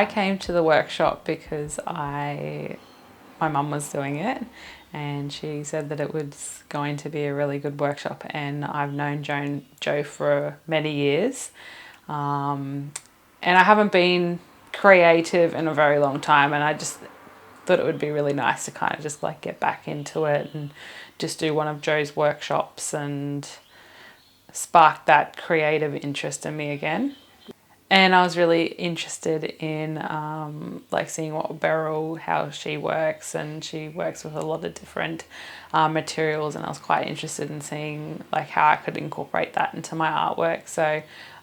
I came to the workshop because my mum was doing it, and she said that it was going to be a really good workshop, and I've known Joe for many years, and I haven't been creative in a very long time, and I just thought it would be really nice to kind of just like get back into it and just do one of Joe's workshops and spark that creative interest in me again. And I was really interested in like seeing what BERYL, how she works, and she works with a lot of different materials, and I was quite interested in seeing like how I could incorporate that into my artwork. So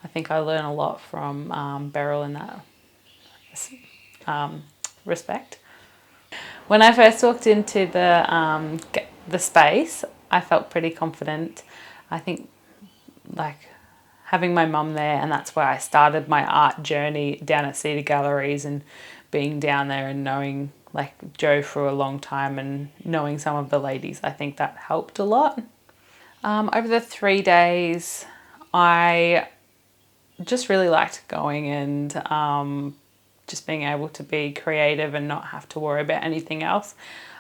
I think I learned a lot from BERYL in that respect. When I first walked into the space, I felt pretty confident. I think like having my mum there, and that's where I started my art journey down at Cedar Galleries, and being down there and knowing like Joe for a long time and knowing some of the ladies, I think that helped a lot. Over the 3 days, I just really liked going and just being able to be creative and not have to worry about anything else.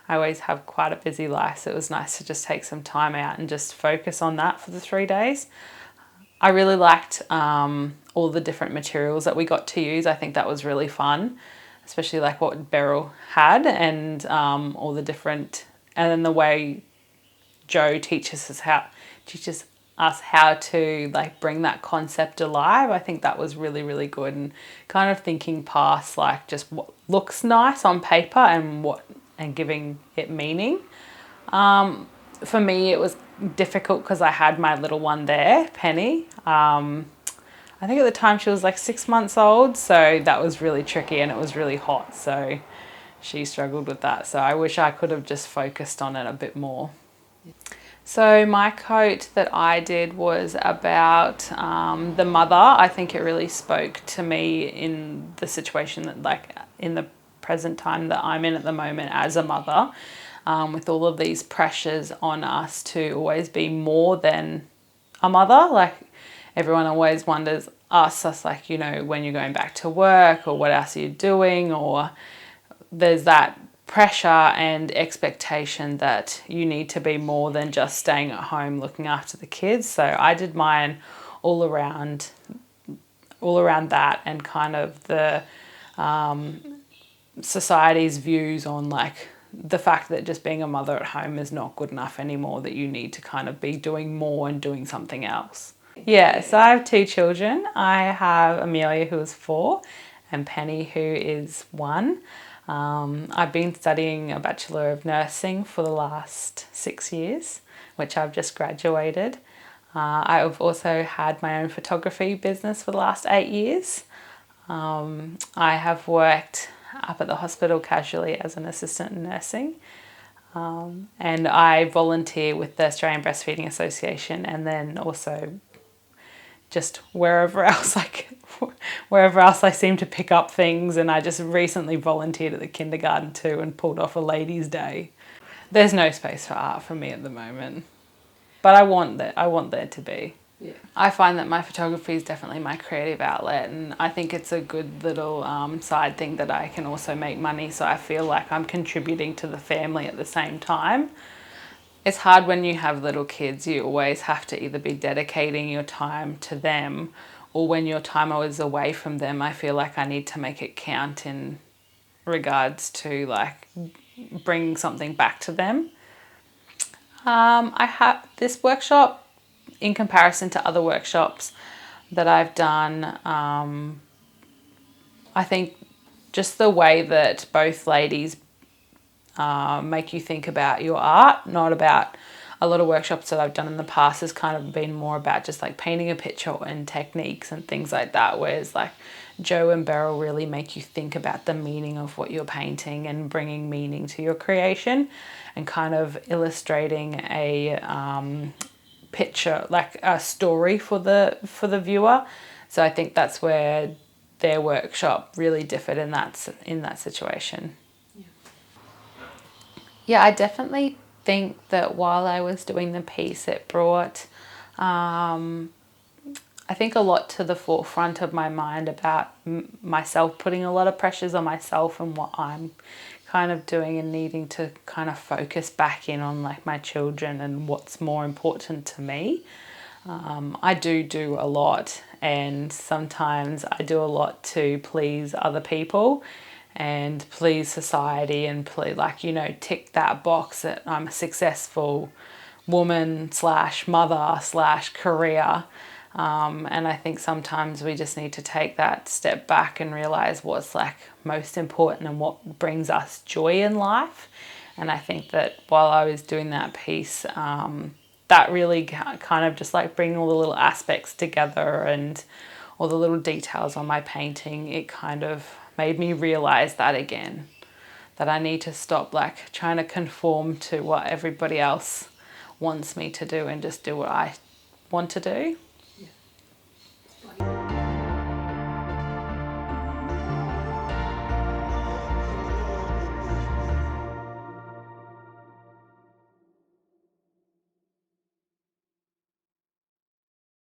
I always have quite a busy life, so it was nice to just take some time out and just focus on that for the 3 days. I really liked all the different materials that we got to use. I think that was really fun, especially like what BERYL had, and all the different, and then the way Joe teaches us how to like bring that concept alive. I think that was really, really good, and kind of thinking past like just what looks nice on paper and giving it meaning. For me, it was difficult because I had my little one there, Penny. I think at the time she was like 6 months old, so that was really tricky, and it was really hot, so she struggled with that. So I wish I could have just focused on it a bit more. So my coat that I did was about the mother. I think it really spoke to me in the situation that, like, in the present time that I'm in at the moment as a mother, with all of these pressures on us to always be more than a mother. Like, everyone always wonders us like, you know, when you're going back to work, or what else are you doing, or there's that pressure and expectation that you need to be more than just staying at home looking after the kids. So I did mine all around that, and kind of the society's views on like the fact that just being a mother at home is not good enough anymore, that you need to kind of be doing more and doing something else. Yeah, so I have 2 children. I have Amelia, who is 4, and Penny, who is 1. I've been studying a Bachelor of Nursing for the last 6 years, which I've just graduated. I've also had my own photography business for the last 8 years. I have worked up at the hospital casually as an assistant in nursing. And I volunteer with the Australian Breastfeeding Association, and then also just wherever else I seem to pick up things. And I just recently volunteered at the kindergarten too, and pulled off a ladies' day. There's no space for art for me at the moment, but I want there to be. Yeah. I find that my photography is definitely my creative outlet, and I think it's a good little side thing that I can also make money, so I feel like I'm contributing to the family at the same time. It's hard when you have little kids. You always have to either be dedicating your time to them, or when your time is away from them, I feel like I need to make it count in regards to like bringing something back to them. I have this workshop, in comparison to other workshops that I've done, I think just the way that both ladies make you think about your art, not about a lot of workshops that I've done in the past has kind of been more about just like painting a picture and techniques and things like that, whereas like Joe and BERYL really make you think about the meaning of what you're painting and bringing meaning to your creation, and kind of illustrating a picture, like a story for the viewer. So I think that's where their workshop really differed in that situation. Yeah, I definitely think that while I was doing the piece, it brought a I think, a lot to the forefront of my mind about myself, putting a lot of pressures on myself and what I'm kind of doing, and needing to kind of focus back in on like my children and what's more important to me. I do a lot, and sometimes I do a lot to please other people and please society, and like, you know, tick that box that I'm a successful woman slash mother slash career. And I think sometimes we just need to take that step back and realize what's like most important and what brings us joy in life. And I think that while I was doing that piece, that really kind of just like bring all the little aspects together and all the little details on my painting, it kind of made me realize that again, that I need to stop like trying to conform to what everybody else wants me to do and just do what I want to do.